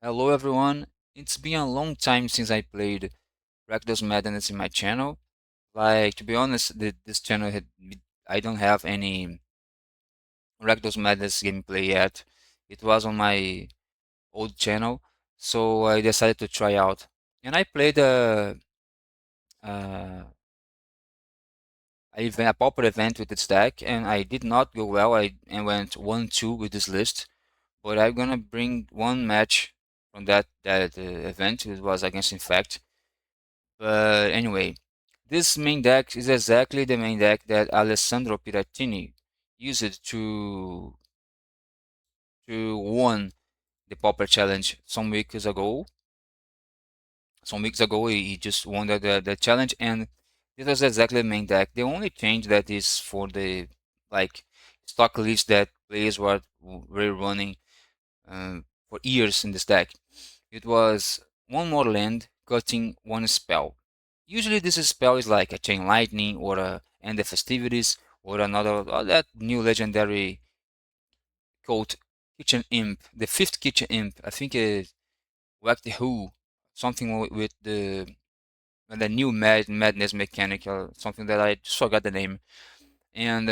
Hello everyone. It's been a long time since I played Rakdos Madness in my channel. Like, to be honest, this channel I don't have any Rakdos Madness gameplay yet. It was on my old channel, so I decided to try out. And I played uh, a pauper event with this deck, and I did not go well. I went 1-2 with this list, but I'm gonna bring one match from that event. It was against Infect. But anyway, this main deck is exactly the main deck that Alessandro Piratini used to won the Pauper Challenge Some weeks ago, he just won the challenge, and this was exactly the main deck. The only change that is for the like stock list that players were running for years in this deck. It was one more land, cutting one spell. Usually this spell is like a Chain Lightning or a End the Festivities or another, that new legendary called Kitchen Imp, the fifth Kitchen Imp. I think it's Whack the Who, something with the new madness mechanic or something that I just forgot the name. And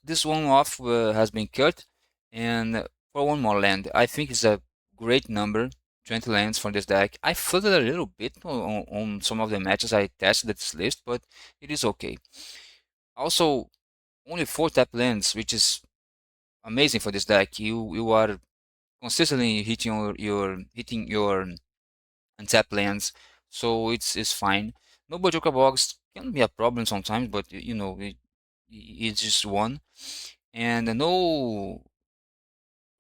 this one off has been cut, and for one more land, I think it's a great number. 20 lands for this deck. I flooded a little bit on some of the matches I tested this list, but it is okay. Also, only 4 tap lands, which is amazing for this deck. You are consistently hitting your untap lands, so it's fine. No Bojoka box can be a problem sometimes, but it's just one. And no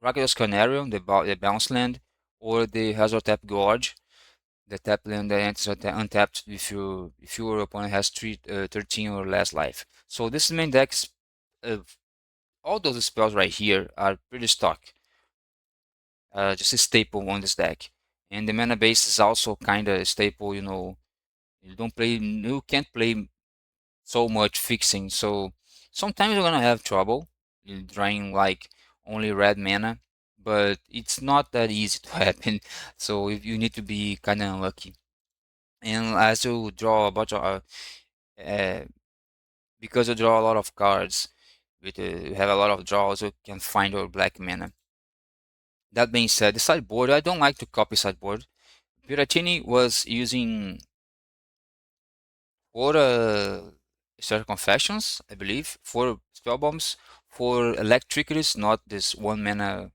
Rakdos Canary, the bounce land, or the Hazard Tap Gorge, the tap land that enters untapped if your opponent has 13 or less life. So this main deck, uh, all those spells right here are pretty stock, just a staple on this deck. And the mana base is also kind of staple. You can't play so much fixing. So sometimes you're gonna have trouble drawing like only red mana, but it's not that easy to happen. So if you need to be kind of unlucky. And as you draw a bunch of uh, because you draw a lot of cards, you have a lot of draws, you can find your black mana. That being said, the sideboard, I don't like to copy sideboard. Piratini was using 4 Starter Confessions, I believe, 4 Spell Bombs, 4 Electricities, not this 1 mana,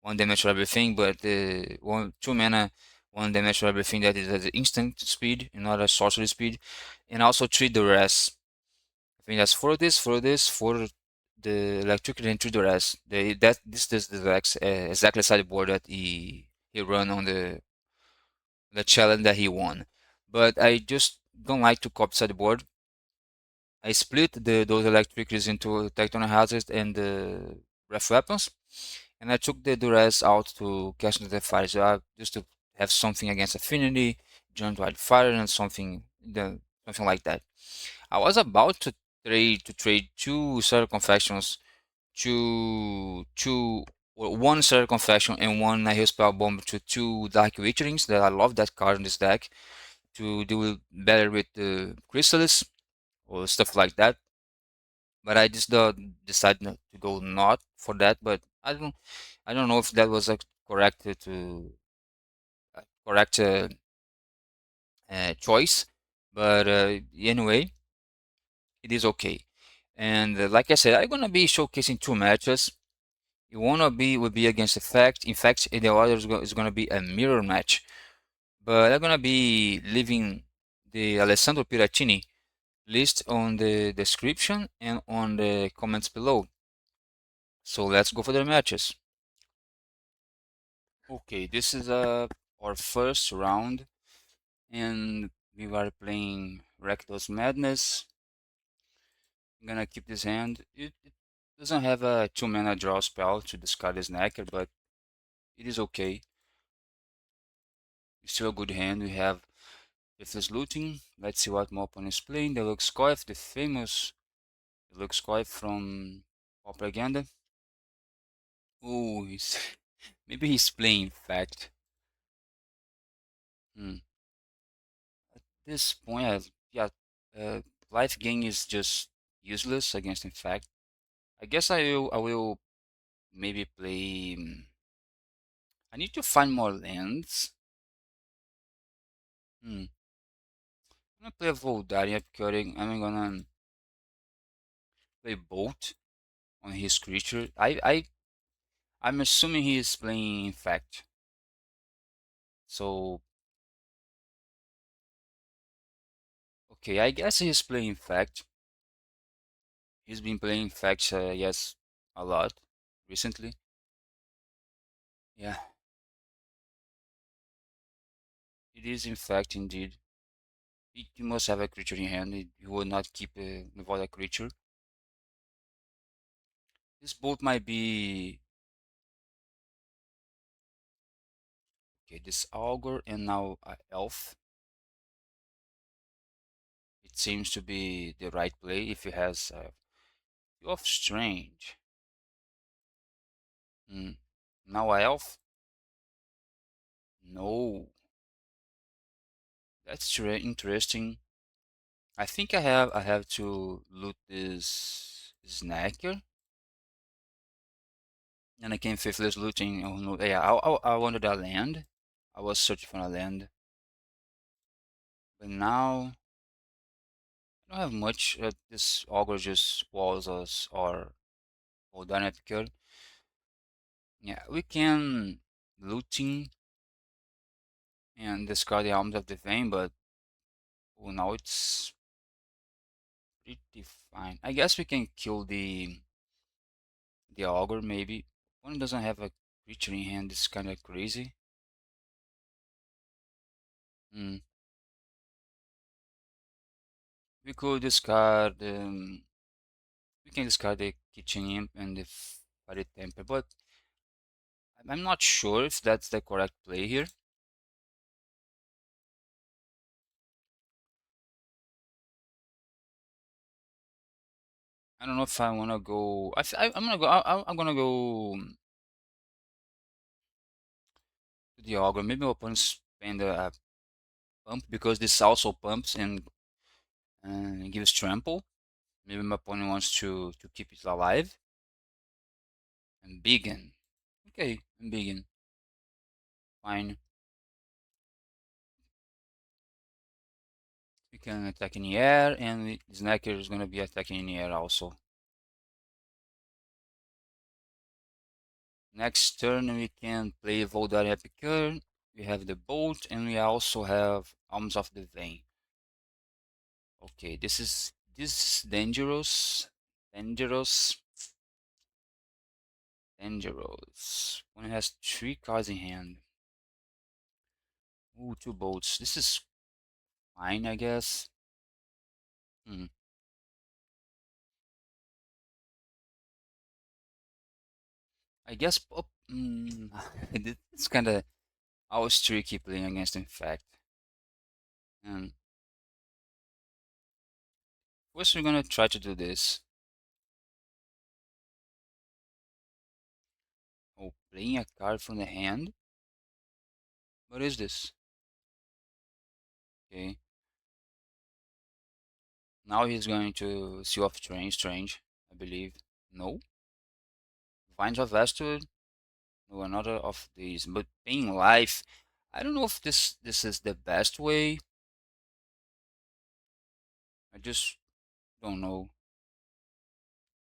1 damage for everything, but the 2 mana, 1 damage for everything that is at the instant speed and not a sorcery speed, and also 3 Duress. I think that's 4 the Electricity and 3 Duress. This is the exactly sideboard that he run on the challenge that he won. But I just don't like to copy sideboard. I split those electricities into Tecton Hazards and Breath Weapons, and I took the Duress out to cast the fire, just to have something against Affinity, Joint Wildfire, and something like that. I was about to trade 2 Solar Confections, two or 1 Solar Confection and 1 Spell Bomb to 2 Dark Witcherings. That I love that card in this deck to do better with the Chrysalis or stuff like that. But I just decided not to go not for that. But I don't know if that was a correct correct choice. But anyway, it is okay. And like I said, I'm gonna be showcasing 2 matches. One will be against Effect. In fact, and the other is gonna be a mirror match. But I'm gonna be leaving the Alessandro Piratini list on the description and on the comments below. So let's go for the matches. Okay, this is our first round, and we are playing Rakdos Madness. I'm gonna keep this hand. It doesn't have a 2 mana draw spell to discard his Knacker, but it is okay. It's still a good hand. We have Faithless Looting. Let's see what my opponent is playing. The Lux Coif, the famous Lux Coif from Propaganda. Oh, maybe he's playing Infect. Hmm. At this point, yeah, uh, life gain is just useless against Infect. I guess I will maybe play. I need to find more lands. Hmm. I'm gonna play a Voldarian Cutting. I'm gonna play Bolt on his creature. I'm assuming he is playing Infect. So okay, I guess he's playing Infect. He's been playing Infect, yes, a lot recently. Yeah, it is Infect indeed. He must have a creature in hand. He will not keep without a creature. This Bolt might be okay. This Augur and now Elf. It seems to be the right play if he has of Strange. Hmm. Now a Elf? No. That's interesting. I think I have to loot this Snacker, and I can faithless looting. Oh no, yeah, I wanted a land. I was searching for a land, but now I don't have much. This Augur just walls us or dynamic. Yeah, we can looting and discard the arms of the vein, but oh, now it's pretty fine. I guess we can kill the Augur maybe. One doesn't have a creature in hand. It's kind of crazy. Hmm. We could discard. We can discard the kitchen imp and the fiery temper, but I'm not sure if that's the correct play here. I don't know if I wanna go. I'm gonna go. I'm gonna go to the Augur. Maybe my opponent spend a pump because this also pumps and gives trample. Maybe my opponent wants to keep it alive and begin. Okay, and begin. Fine. We can attack in the air, and Snacker is gonna be attacking in the air also. Next turn we can play Voldar Epicure. We have the Bolt, and we also have Arms of the Vein. Okay, this is dangerous. Dangerous. Dangerous. One has three cards in hand. Ooh, two bolts. This is fine, I guess. Hmm. I guess it's kind of always tricky playing against Infect. And first we're gonna try to do this. Oh, playing a card from the hand. What is this? Okay. Now he's going to see off strange, I believe. No. Vines of Vastwood. No, another of these. But paying life. I don't know if this is the best way. I just don't know.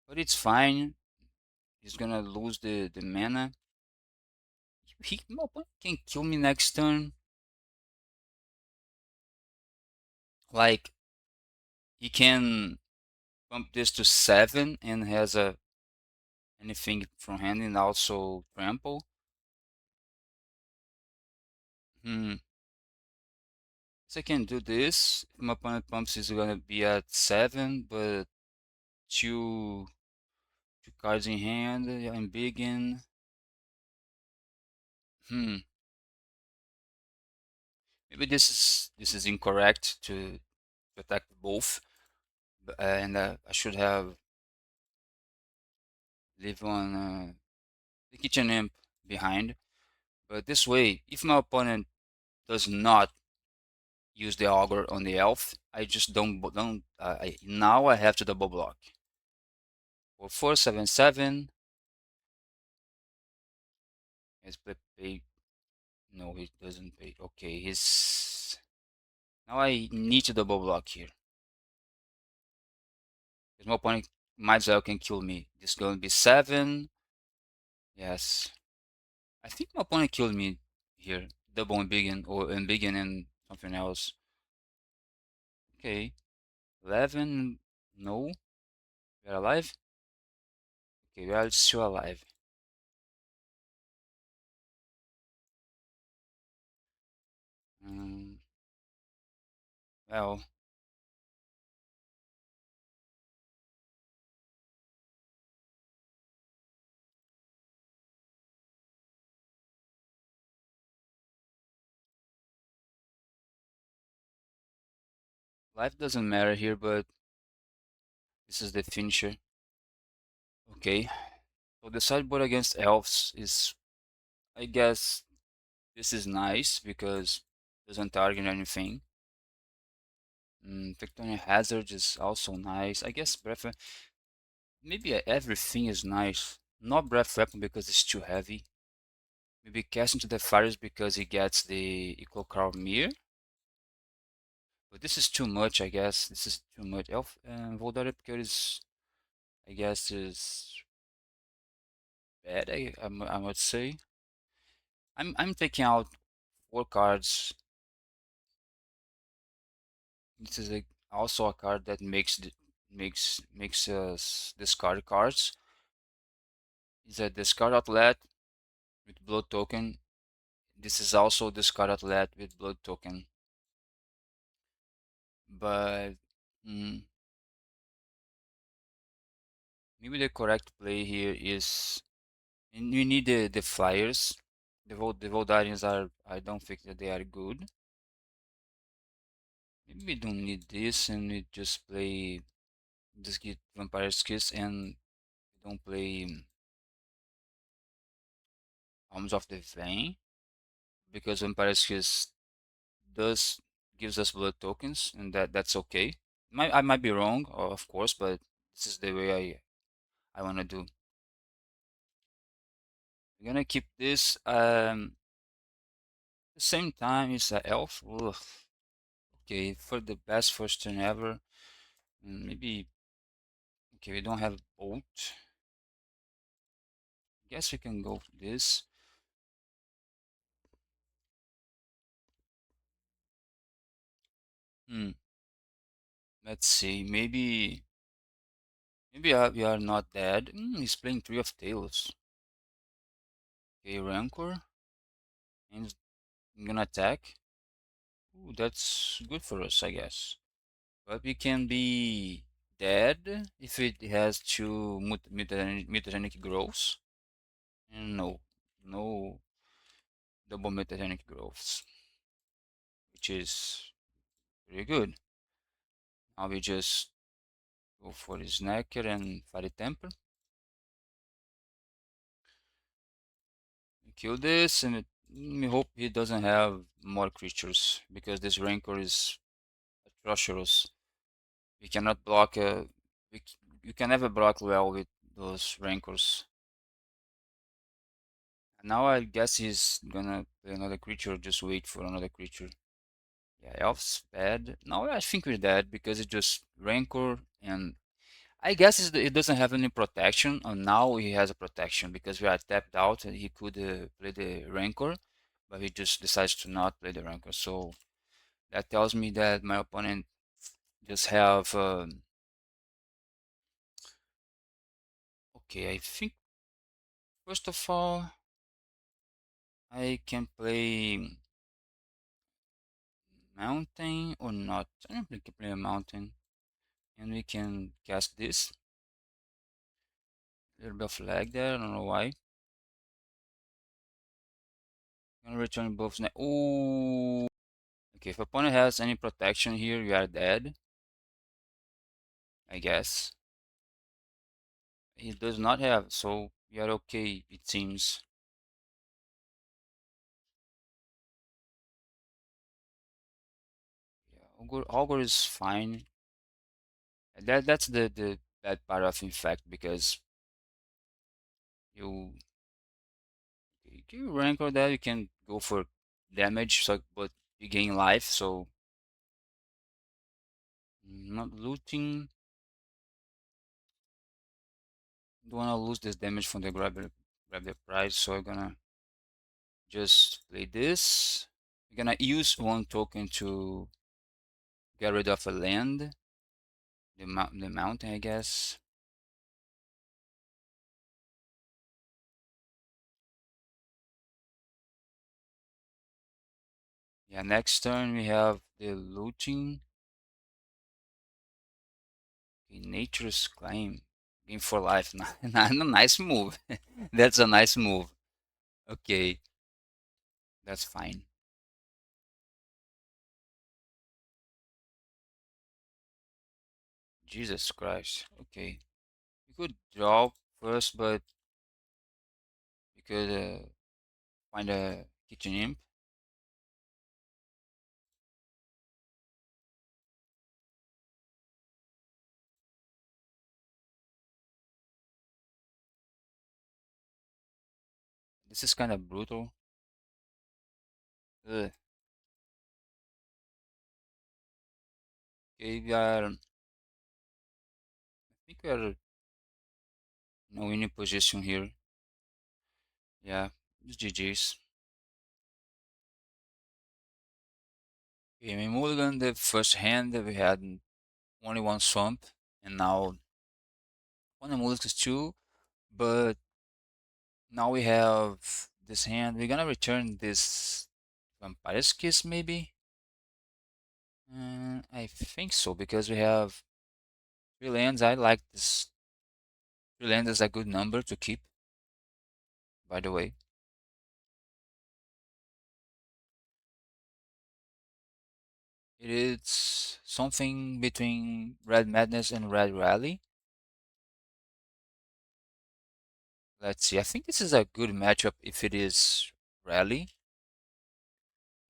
But it's fine. He's gonna lose the mana. He can kill me next turn. Like he can bump this to 7 and has a anything from hand and also trample. Hmm. So I can do this. If my opponent pumps is gonna be at 7, but two cards in hand. I'm big in. Hmm. Maybe this is incorrect to attack both, and I should have leave on the kitchen imp behind. But this way, if my opponent does not use the augur on the elf. I just don't. Now I have to double block. 4477. Let's pay. No, he doesn't pay. Okay, he's now I need to double block here. Because my opponent might as well can kill me. This is going to be 7. Yes. I think my opponent killed me here. Double and begin or and begin and something else. Okay. 11. No. We're alive? Okay, we are still alive. Um, well, life doesn't matter here, but this is the finisher. Okay. So the sideboard against elves is, I guess, this is nice because it doesn't target anything. Tectonic Hazard is also nice. I guess Breath maybe everything is nice. Not Breath Weapon because it's too heavy. Maybe Cast into the Fires because he gets the Equal Crowd Mirror. But this is too much, I guess. This is too much. Elf Voldare because I guess is bad. I would say. I'm taking out 4 cards. This is also a card that makes us discard cards. Is a discard outlet with blood token. This is also discard outlet with blood token. But mm, maybe the correct play here is we need the flyers. The Voldarians are, I don't think that they are good. Maybe we don't need this and we just play, just get Vampire's Kiss and we don't play Arms of the Vein because Vampire's Kiss does gives us blood tokens and that's okay. I might be wrong, of course, but this is the way I want to do. I'm gonna keep this. The same time, it's a elf. Ugh. Okay, for the best first turn ever. Maybe okay. We don't have bolt. Guess we can go for this. Hmm. Let's see. Maybe we are not dead. He's playing Three of Tails. Okay, Rancor. And I'm gonna attack. Ooh, that's good for us, I guess. But we can be dead if it has two mutagenic growths. And no, no double mutagenic growths, which is pretty good. Now we just go for his Snacker and Fire Temper. We kill this and we hope he doesn't have more creatures because this Rancor is atrocious. We cannot block you can never block well with those Rancors. Now I guess he's gonna play another creature, just wait for another creature. Yeah, Elf's bad. No, I think we're dead because it just Rancor and I guess it doesn't have any protection. And now he has a protection because we are tapped out and he could play the Rancor, but he just decides to not play the Rancor. So that tells me that my opponent just have okay, I think first of all I can play Mountain or not. I don't think I can play a Mountain. And we can cast this. A little bit of lag there, I don't know why. Gonna return both snap. Ooh. Okay, if opponent has any protection here, we are dead. I guess. He does not have, so we are okay, it seems. Augur is fine. That's the bad part of Infect because you you rank or that you can go for damage, so but you gain life, so not looting. Don't wanna lose this damage from the grab the prize, so I'm gonna just play this. I'm gonna use one token to get rid of a land, the mountain, I guess. Yeah, next turn we have the looting. Okay, nature's claim. Game for life. Nice move. That's a nice move. Okay, that's fine. Jesus Christ. Okay. You could draw first, but you could find a kitchen imp. This is kind of brutal. Ugh. Okay, I think we are in a winning position here. Yeah, it's GG's. Okay, we mulligan the first hand that we had only one swamp, and now one mulligans two, but now we have this hand. We're gonna return this Vampire's Kiss, maybe? I think so, because we have three lands. I like this. Three lands is a good number to keep, by the way. It is something between Red Madness and Red Rally. Let's see. I think this is a good matchup if it is Rally.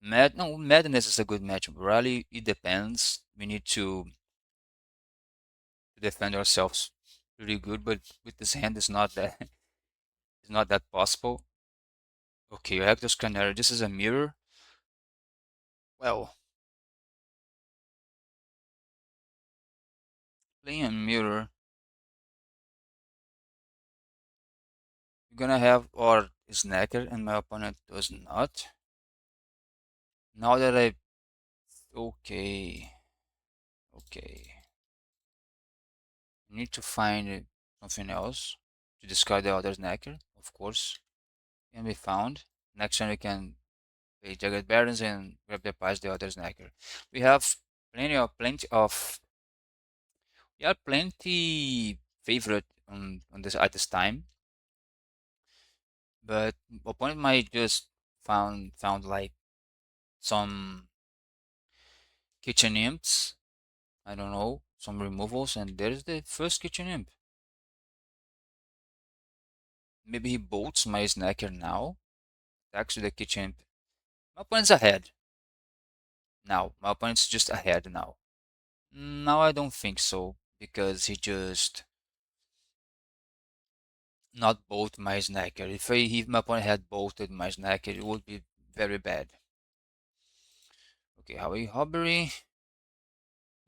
No, Madness is a good matchup. Rally, it depends. We need to defend ourselves pretty good, but with this hand, it's not that it's not that possible. Okay, Rakdos Canary. This is a mirror. Well, playing a mirror, you're gonna have our Snacker, and my opponent does not. Now that I okay, okay, I need to find something else to discard the other Snacker, of course. Can be found. Next time we can play Jagged Barons and grab the prize the other Snacker. We have plenty of we are plenty favorite on this at this time, but opponent might just found like some kitchen imps. I don't know, some removals, and there's the first kitchen imp. Maybe he bolts my snacker now. Attacks with the kitchen imp. My opponent's ahead now. My opponent's just ahead now. Now I don't think so because he just not bolt my snacker. If my opponent had bolted my snacker, it would be very bad. Okay, how we Hobbery.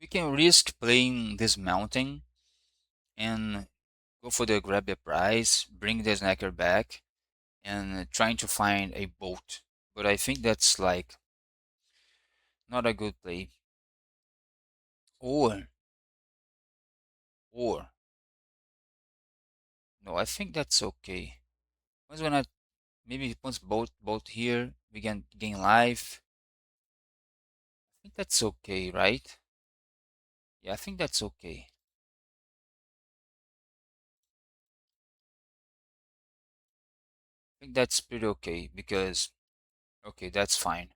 We can risk playing this mountain and go for the grab the prize, bring the snacker back, and trying to find a bolt. But I think that's like not a good play. Or, or, no, I think that's okay. Once when I maybe once bolt here, we can gain life. I think that's okay, right? Yeah, I think that's okay. I think that's pretty okay because okay, that's fine.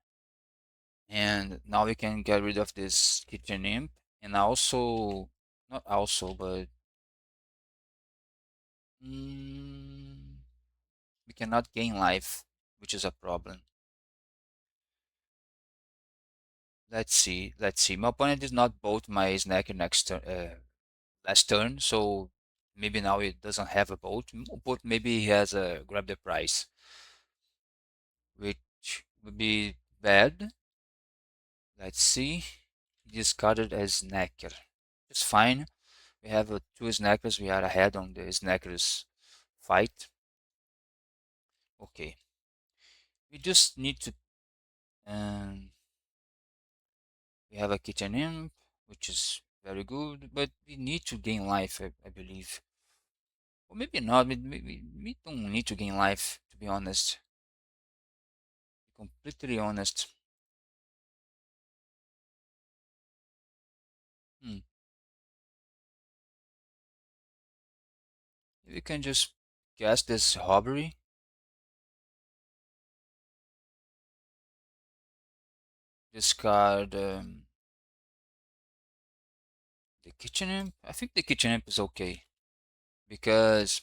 And now we can get rid of this kitchen imp and also not also, but mm, we cannot gain life, which is a problem. Let's see. Let's see. My opponent did not bolt my snacker next turn, last turn, so maybe now it doesn't have a bolt. But maybe he has a grab the price, which would be bad. Let's see. He discarded a snacker. It's fine. We have two snackers. We are ahead on the snackers fight. Okay. We just need to. Um, we have a kitchen imp, which is very good, but we need to gain life, I believe. Or maybe not. We don't need to gain life, to be honest. Completely honest. Hmm. We can just cast this robbery, discard the kitchen imp. I think the kitchen imp is okay because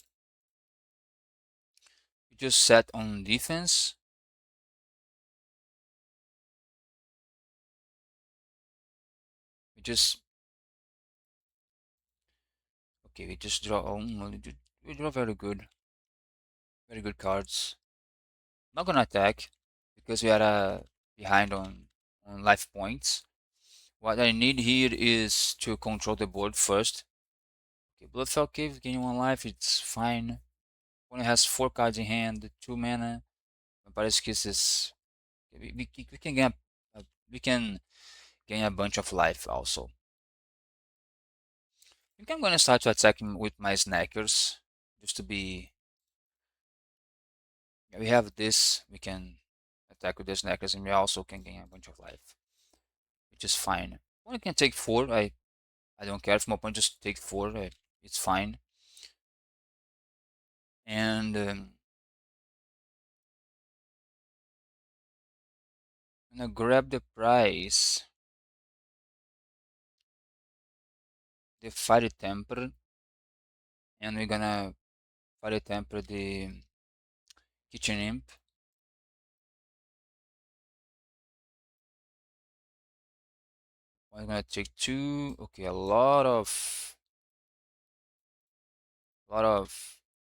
we just set on defense. We just okay. We just draw. Oh, no, we draw very good cards. Not gonna attack because we are behind on life points. What I need here is to control the board first. Okay, Bloodfell Cave, gaining one life, it's fine. When it has four cards in hand, two mana, Vampires Kiss is we can gain we can gain a bunch of life also. I think I'm gonna start to attack him with my snackers just to be. We have this, we can attack with the snackers, and we also can gain a bunch of life, which is fine. One can take four. I don't care if my opponent just take four. It's fine. And I'm gonna grab the prize, the Fire Temper, and we're gonna Fire Temper the Kitchen Imp. I'm gonna take two. Okay, a lot of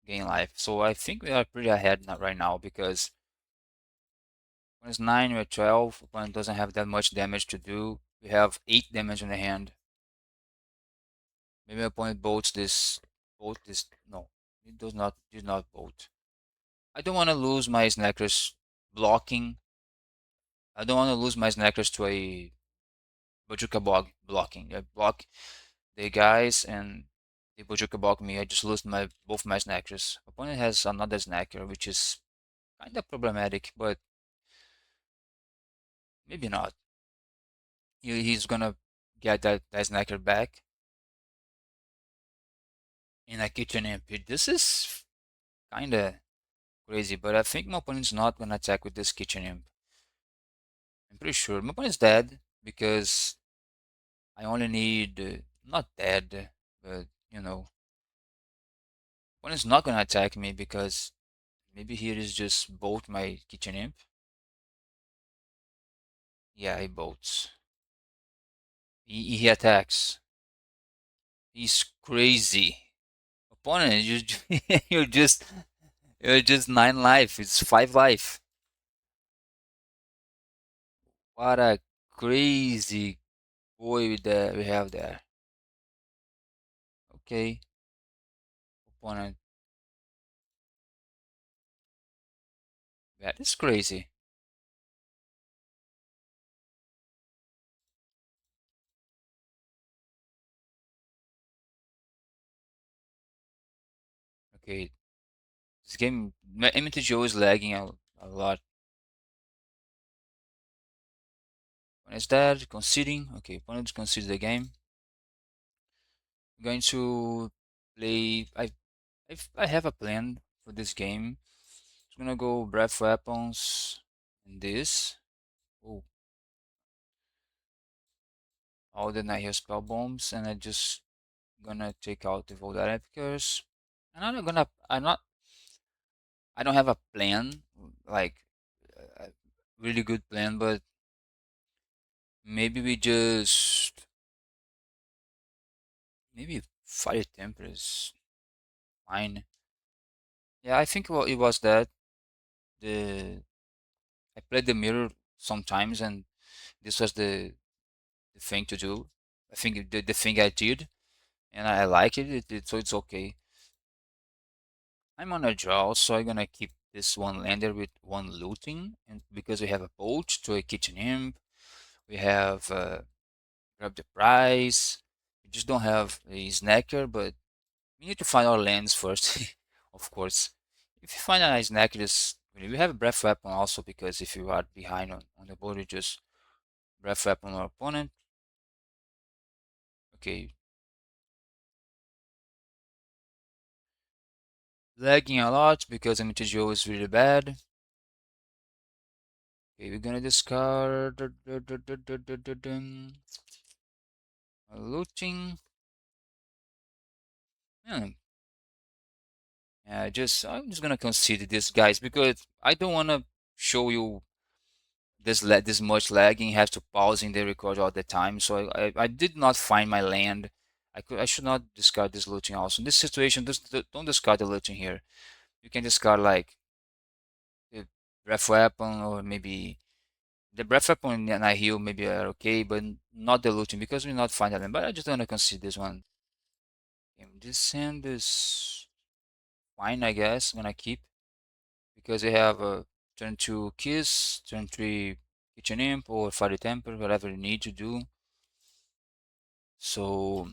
gain life. So I think we are pretty ahead right now because when it's 9, we're 12. Opponent doesn't have that much damage to do. We have 8 damage in the hand. Maybe opponent bolts this. Bolt this. No, it does not bolt. I don't want to lose my snackers blocking. I don't want to lose my snackers to a Bajuka bog blocking. I block the guys and they Bajuka bog me. I just lose my both my snackers. Opponent has another snacker, which is kind of problematic, but maybe not. He's gonna get that snacker back in a kitchen imp. This is kind of crazy, but I think my opponent's not gonna attack with this kitchen imp. I'm pretty sure my opponent's dead because I only need not dead, but you know, opponent's not gonna attack me because maybe here is just bolt my kitchen imp. Yeah, he bolts. He attacks. He's crazy. Opponent, you're just you're just 9 life. It's 5 life. What a crazy boy that we have there. Okay, opponent. That is crazy. Okay, this game MTGO is lagging a lot. Opponent is dead, conceding. Okay, opponent concedes the game. I'm going to play. I have a plan for this game. I'm gonna go breath weapons and this. Oh, all the Nihil spell bombs, and I just gonna take out the Voldaren curse. I'm not, I don't have a plan, like a really good plan, but Maybe we just maybe Fire Temper is fine. Yeah, I think it was that the I played the mirror sometimes, and this was the thing to do. I think the thing I did, and I like so it's okay. I'm on a draw, so I'm gonna keep this one lander with one looting, and because we have a bolt to a kitchen imp, we have grab the prize. We just don't have a snacker, but we need to find our lands first, of course. If you find a nice snacker, just we have a breath weapon also because if you are behind on the board, you just breath weapon our opponent. Okay, lagging a lot because MTGO is really bad. Okay, we're gonna discard looting. Hmm. Yeah, I'm just gonna consider this, guys, because I don't wanna show you this much lagging. Have to pausing the record all the time. So I did not find my land. I should not discard this looting also. In this situation, don't discard the looting here. You can discard like the breath weapon or maybe the breath weapon and I heal maybe are okay, but not the looting because we not find them. But I just want to consider this one. Okay, this sand is fine, I guess. I'm gonna keep because we have a turn 2 kiss, turn 3 kitchen imp or fire temper, whatever you need to do. So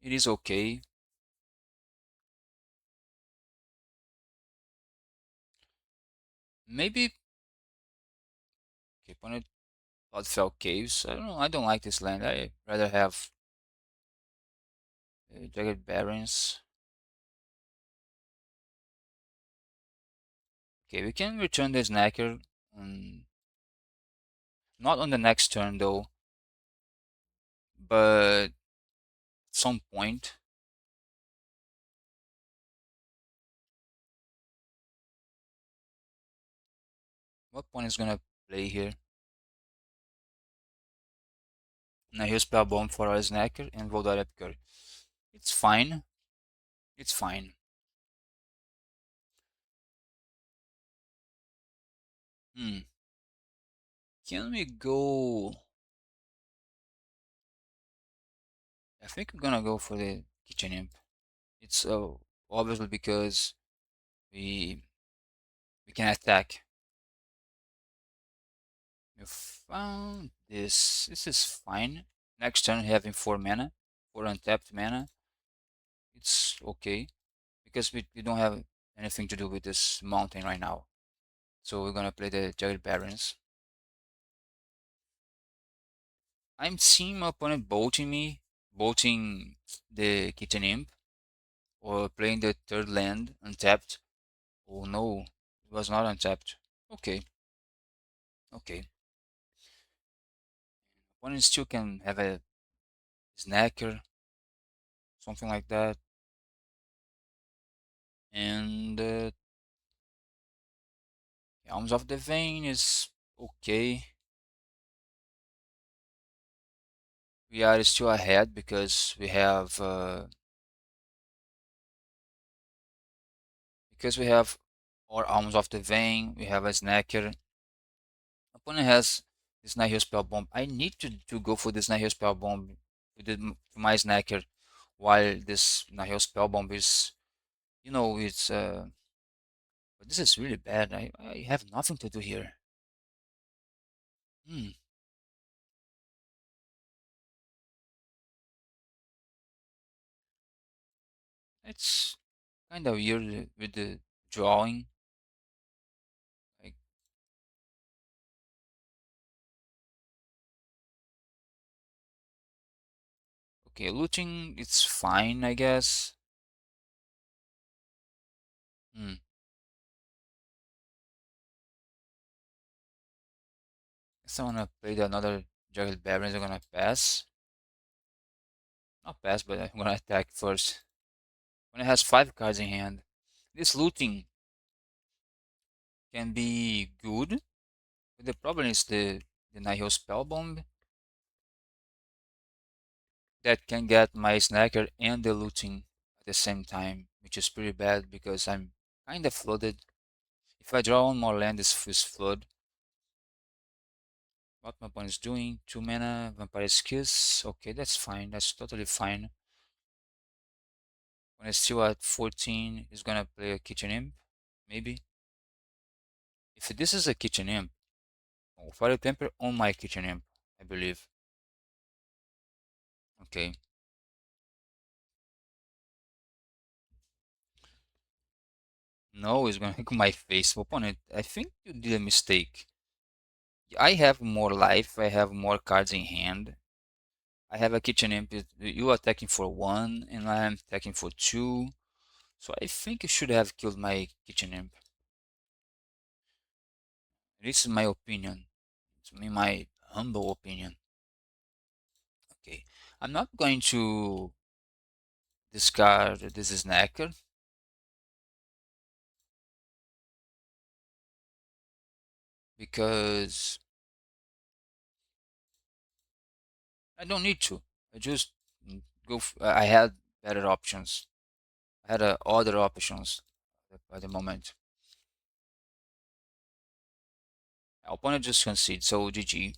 it is okay. Maybe okay, opponent fell caves. I don't know. I don't like this land. I rather have jagged barons. Okay, we can return the snacker. Not on the next turn though, but at some point. What point is gonna play here? Now here's spell bomb for our snacker and Voldar Epicure. It's fine. It's fine. Hmm. Can we go? I think we're gonna go for the kitchen imp. It's obviously because we we can attack. We found this. This is fine. Next turn having 4 mana, 4 untapped mana. It's okay because we don't have anything to do with this mountain right now. So we're gonna play the Jagged Barons. I'm seeing my opponent bolting me, bolting the Kitchen Imp, or playing the third land untapped. Oh no, it was not untapped. Okay, okay. Opponent still can have a snacker, something like that. And Arms of the Vein is okay. We are still ahead because we have our Arms of the Vein, we have a snacker. Opponent has this Nihil Spell Bomb. I need to go for this Nihil Spell Bomb with my snacker while this Nihil Spell Bomb is, it's but this is really bad. I have nothing to do here. Hmm, it's kind of weird with the drawing. Like, okay, looting, it's fine, I guess. Hmm, guess I wanna play another Jagged Barons. I'm gonna pass. Not pass, but I'm gonna attack first. When it has 5 cards in hand. This looting can be good, but the problem is the Then I heal Spellbomb. That can get my Snacker and the looting at the same time, which is pretty bad because I'm kinda flooded. If I draw one more land, this is flood. What my opponent is doing, 2 mana, Vampire's Kiss. Okay, that's fine, that's totally fine. When it's still at 14, he's gonna play a Kitchen Imp, maybe. If this is a Kitchen Imp, oh, Fire Temper on my Kitchen Imp, I believe. Okay. No, it's gonna hit my face. Opponent, I think you did a mistake. I have more life, I have more cards in hand. I have a Kitchen Imp, you attacking for 1, and I am attacking for 2. So I think you should have killed my Kitchen Imp. This is my opinion. It's my humble opinion. Okay. I'm not going to discard this Snacker because I don't need to. I just I had better options. I had other options at the moment. My opponent just conceded, so GG.